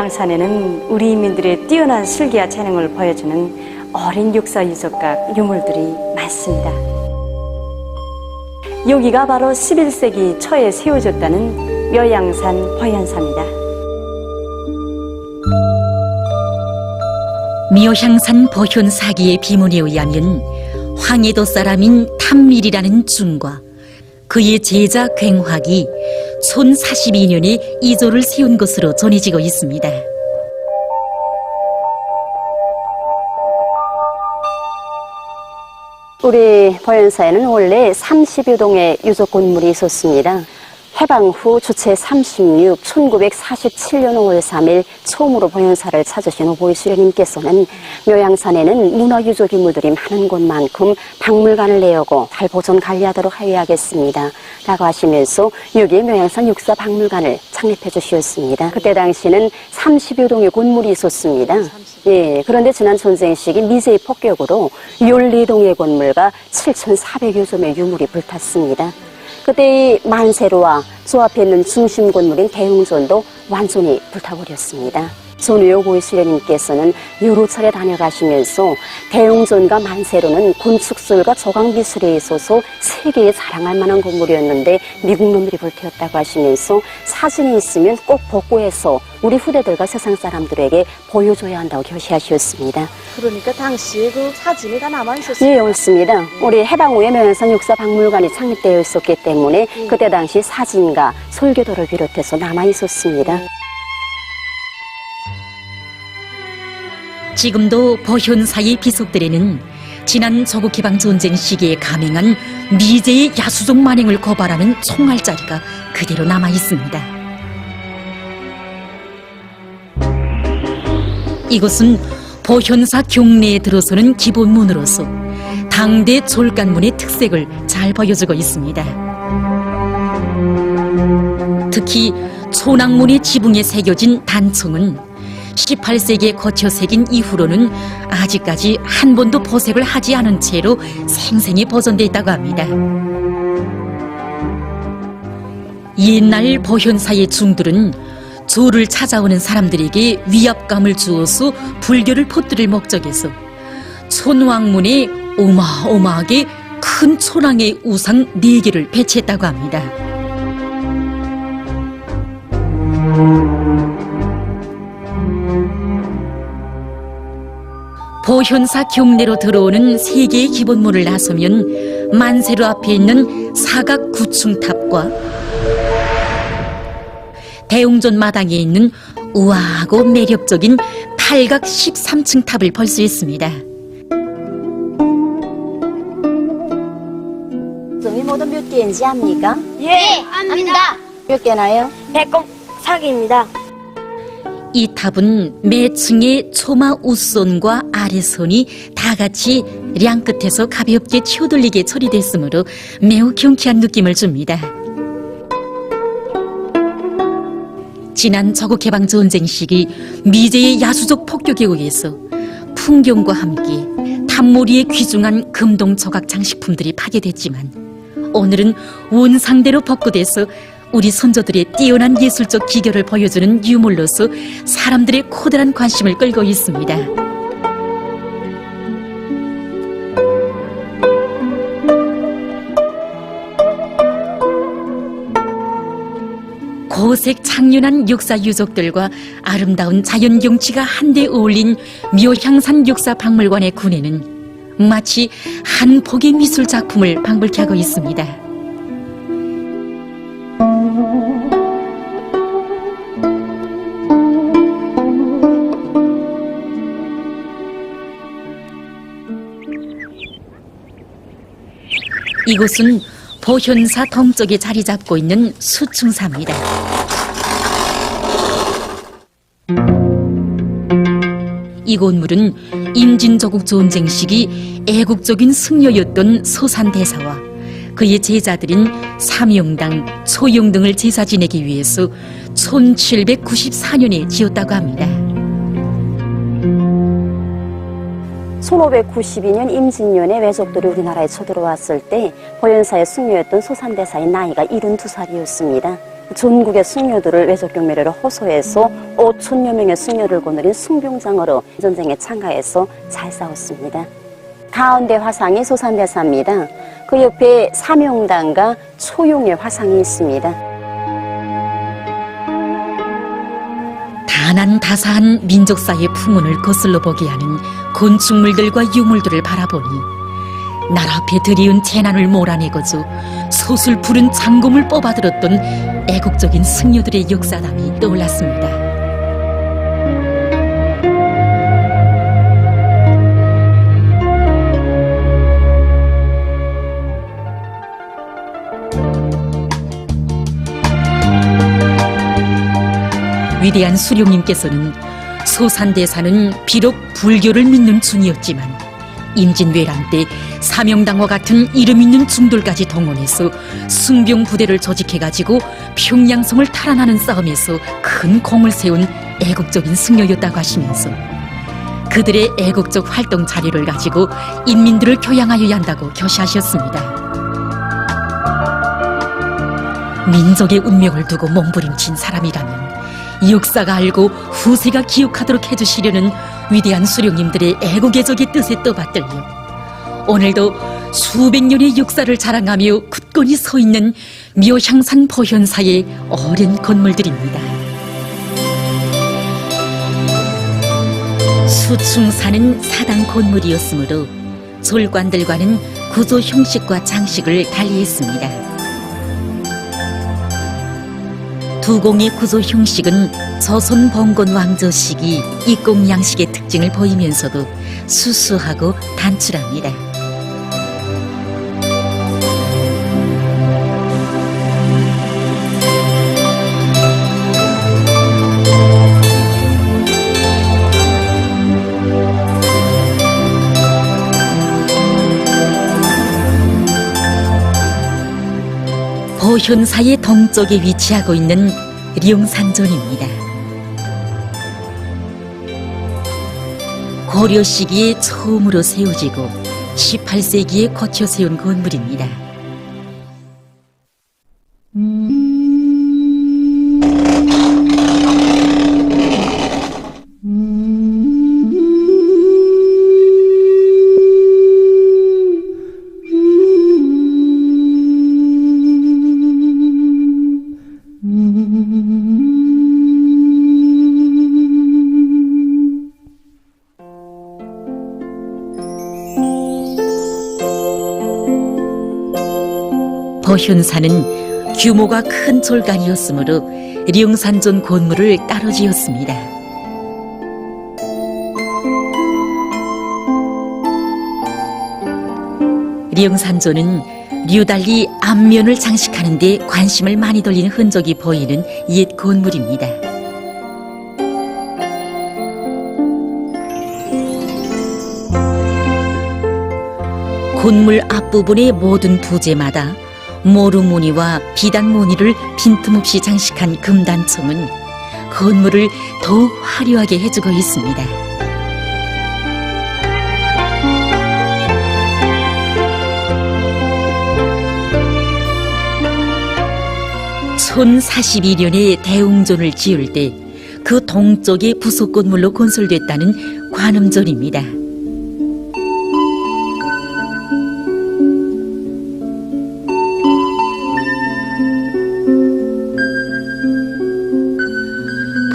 묘양산에는 우리 인민들의 뛰어난 슬기와 재능을 보여주는 어린 육사 유적과 유물들이 많습니다. 여기가 바로 11세기 초에 세워졌다는 묘양산 보현사입니다. 묘향산 보현사기의 비문에 의하면 황해도 사람인 탐밀이라는 중과 그의 제자 굉학이 촌 42년에 이조를 세운 것으로 전해지고 있습니다. 우리 보현사에는 원래 30여 동의 유적 건물이 있었습니다. 해방 후 주체 36, 1947년 5월 3일 처음으로 보현사를 찾으신 오보이 수령님께서는 묘양산에는 문화유적 유물들이 많은 곳만큼 박물관을 내오고 잘 보존 관리하도록 하여야겠습니다 라고 하시면서 여기에 묘양산 육사박물관을 창립해 주셨습니다. 그때 당시는 30여 동의 건물이 있었습니다. 예, 그런데 지난 전쟁 시기 미제의 폭격으로 14동의 건물과 7,400여 점의 유물이 불탔습니다. 그때 이 만세로와 저 앞에 있는 중심 건물인 대웅전도 완전히 불타버렸습니다. 전우여 오보이 수령님께서는 여러 차례 다녀가시면서 대웅전과 만세로는 건축술과 조각미술에 있어서 세계에 자랑할 만한 건물이었는데 미국 놈들이 불태웠다고 하시면서 사진이 있으면 꼭 복구해서 우리 후대들과 세상 사람들에게 보여줘야 한다고 교시하셨습니다. 그러니까 당시에 그 사진이 다 남아있었어요? 예, 옳습니다. 우리 해방 후에 묘양산 육사박물관이 창립되어 있었기 때문에 그때 당시 사진과 설교도를 비롯해서 남아있었습니다. 지금도 보현사의 비속들에는 지난 조국해방 전쟁 시기에 감행한 미제의 야수족 만행을 고발하는 총알자리가 그대로 남아 있습니다. 이곳은 보현사 경내에 들어서는 기본문으로서 당대 졸간문의 특색을 잘 보여주고 있습니다. 특히 초낙문의 지붕에 새겨진 단청은 18세기에 거쳐 새긴 이후로는 아직까지 한 번도 포색을 하지 않은 채로 생생히 보존되어 있다고 합니다. 옛날 보현사의 중들은 조를 찾아오는 사람들에게 위압감을 주어서 불교를 퍼뜨릴 목적에서 촌왕문에 어마어마하게 큰 초랑의 우상 4개를 배치했다고 합니다. 보현사 경내로 들어오는 3개의 기본문을 나서면 만세로 앞에 있는 사각 구층탑과 대웅전 마당에 있는 우아하고 매력적인 팔각 13층 탑을 볼 수 있습니다. 점이 모두 몇 개인지 압니까? 예, 압니다. 몇 개나요? 104개입니다. 이 탑은 매층의 초마 윗선과 아래선이 다 같이 량 끝에서 가볍게 치어들리게 처리됐으므로 매우 경쾌한 느낌을 줍니다. 지난 조국해방 전쟁 시기 미제의 야수족 폭격에 의해서 풍경과 함께 탑몰이에 귀중한 금동 조각 장식품들이 파괴됐지만 오늘은 원상대로 복구돼서 우리 선조들의 뛰어난 예술적 기교를 보여주는 유물로서 사람들의 커다란 관심을 끌고 있습니다. 고색 창륜한 역사 유적들과 아름다운 자연 경치가 한데 어울린 묘향산 역사박물관의 군에는 마치 한 폭의 미술 작품을 방불케 하고 있습니다. 이곳은 보현사 동쪽에 자리 잡고 있는 수충사입니다. 이 건물은 임진조국 전쟁 시기 애국적인 승려였던 소산대사와 그의 제자들인 삼용당, 초용 등을 제사 지내기 위해서 1794년에 지었다고 합니다. 1592년 임진년에 외적들이 우리나라에 쳐들어왔을 때 보현사의 승려였던 소산대사의 나이가 72살이었습니다. 전국의 승려들을 외적 경매를 호소해서 5천여 명의 승려를 거느린 승병장으로 전쟁에 참가해서 잘 싸웠습니다. 가운데 화상이 소산대사입니다. 그 옆에 사명당과 초용의 화상이 있습니다. 다난다사한 민족사의 풍운을 거슬러 보게 하는 건축물들과 유물들을 바라보니 날 앞에 들이운 재난을 몰아내고자 솟을 푸른 장검을 뽑아들었던 애국적인 승려들의 역사담이 떠올랐습니다. 위대한 수룡님께서는 소산대사는 비록 불교를 믿는 중이었지만 임진왜란 때 사명당과 같은 이름 있는 중돌까지 동원해서 승병 부대를 조직해가지고 평양성을 탈환하는 싸움에서 큰功을 세운 애국적인 승려였다고 하시면서 그들의 애국적 활동 자료를 가지고 인민들을 교양하여야 한다고 교시하셨습니다. 민족의 운명을 두고 몸부림친 사람이라면 역사가 알고 후세가 기억하도록 해주시려는 위대한 수령님들의 애국애적의 뜻에 떠받들려 오늘도 수백 년의 역사를 자랑하며 굳건히 서 있는 묘향산 보현사의 오랜 건물들입니다. 수충사는 사당 건물이었으므로 졸관들과는 구조 형식과 장식을 달리했습니다. 두공의 구조 형식은 조선 봉건 왕조 시기 입공 양식의 특징을 보이면서도 수수하고 단출합니다. 보현사의 동쪽에 위치하고 있는 룡산존입니다. 고려 시기에 처음으로 세워지고 18세기에 거쳐 세운 건물입니다. 보현사는 규모가 큰 졸간이었으므로 룡산존 건물을 따로 지었습니다. 룡산존은 류달리 앞면을 장식하는 데 관심을 많이 돌리는 흔적이 보이는 옛 건물입니다. 건물 앞부분의 모든 부재마다 모루무늬와 비단무늬를 빈틈없이 장식한 금단총은 건물을 더욱 화려하게 해주고 있습니다. 천 42년에 대웅존을 지을 때 그 동쪽의 부속 건물로 건설됐다는 관음존입니다.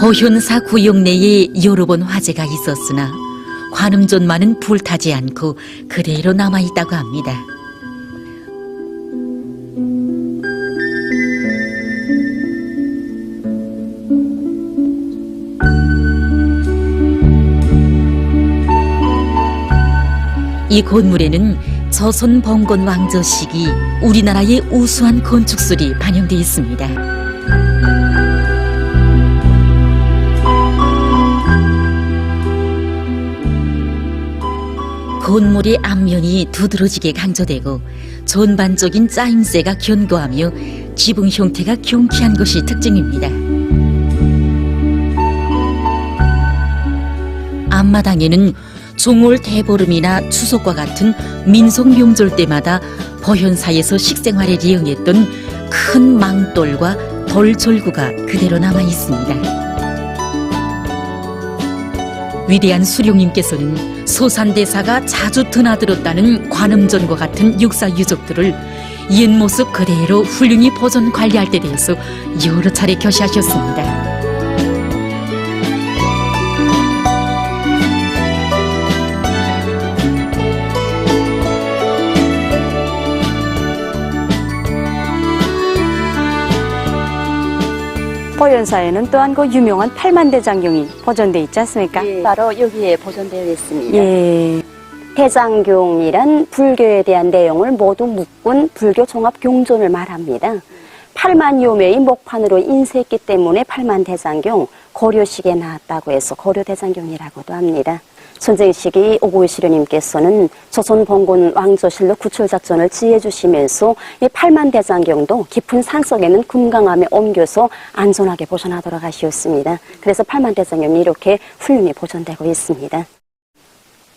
보현사 구역 내에 여러 번 화재가 있었으나 관음존만은 불타지 않고 그대로 남아있다고 합니다. 이 건물에는 조선 봉건 왕조 시기 우리나라의 우수한 건축술이 반영되어 있습니다. 건물의 앞면이 두드러지게 강조되고 전반적인 짜임새가 견고하며 지붕 형태가 경쾌한 것이 특징입니다. 앞마당에는 중월 대보름이나 추석과 같은 민속 명절 때마다 보현사에서 식생활에 이용했던 큰 망돌과 돌졸구가 그대로 남아 있습니다. 위대한 수룡님께서는 소산대사가 자주 드나들었다는 관음전과 같은 역사 유적들을 옛 모습 그대로 훌륭히 보존 관리할 때 대해서 여러 차례 교시하셨습니다. 보현사에는 또한 그 유명한 팔만대장경이 보존돼 있지 않습니까? 예, 바로 여기에 보존되어 있습니다. 예. 대장경이란 불교에 대한 내용을 모두 묶은 불교 종합 경전을 말합니다. 8만 요매의 목판으로 인쇄했기 때문에 8만 대장경, 고려식에 나왔다고 해서 고려대장경이라고도 합니다. 전쟁 시기 오고이 시련님께서는 조선 봉건 왕조실록 구출작전을 지휘해 주시면서 이 8만 대장경도 깊은 산속에는 금강암에 옮겨서 안전하게 보존하도록 하시었습니다. 그래서 8만 대장경이 이렇게 훌륭히 보존되고 있습니다.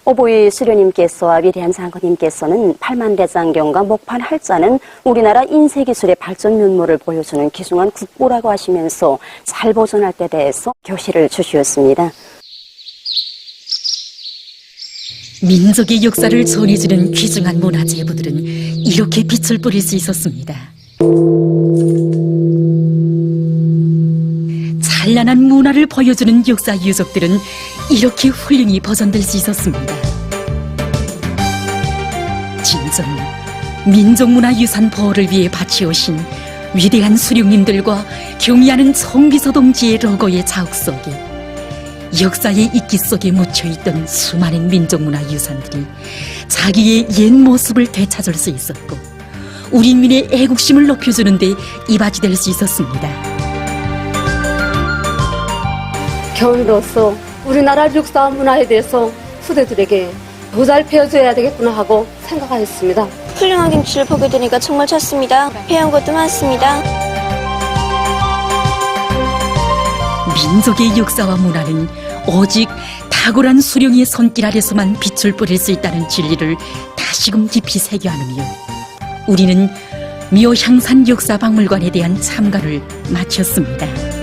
오보이 수료님께서와 위대한 장군님께서는 8만 대장경과 목판 할자는 우리나라 인쇄기술의 발전 면모를 보여주는 귀중한 국보라고 하시면서 잘 보존할 때 대해서 교시를 주시었습니다. 민족의 역사를 전해주는 귀중한 문화재부들은 이렇게 빛을 뿌릴 수 있었습니다. 찬란한 문화를 보여주는 역사 유적들은 이렇게 훌륭히 보존될 수 있었습니다. 진정 민족문화유산 보호를 위해 바치오신 위대한 수령님들과 경의하는 청비서 동지의 로고의 자욱 속에 역사의 이끼 속에 묻혀있던 수많은 민족문화 유산들이 자기의 옛 모습을 되찾을 수 있었고 우리 인민의 애국심을 높여주는 데 이바지 될 수 있었습니다. 교우로서 우리나라 역사와 문화에 대해서 후대들에게 보살펴줘야 되겠구나 하고 생각하였습니다. 훌륭한 김치를 보게 되니까 정말 좋습니다. 배운 것도 많습니다. 민족의 역사와 문화는 오직 탁월한 수령의 손길 아래서만 빛을 뿌릴 수 있다는 진리를 다시금 깊이 새겨하느며 우리는 묘향산 역사박물관에 대한 참가를 마쳤습니다.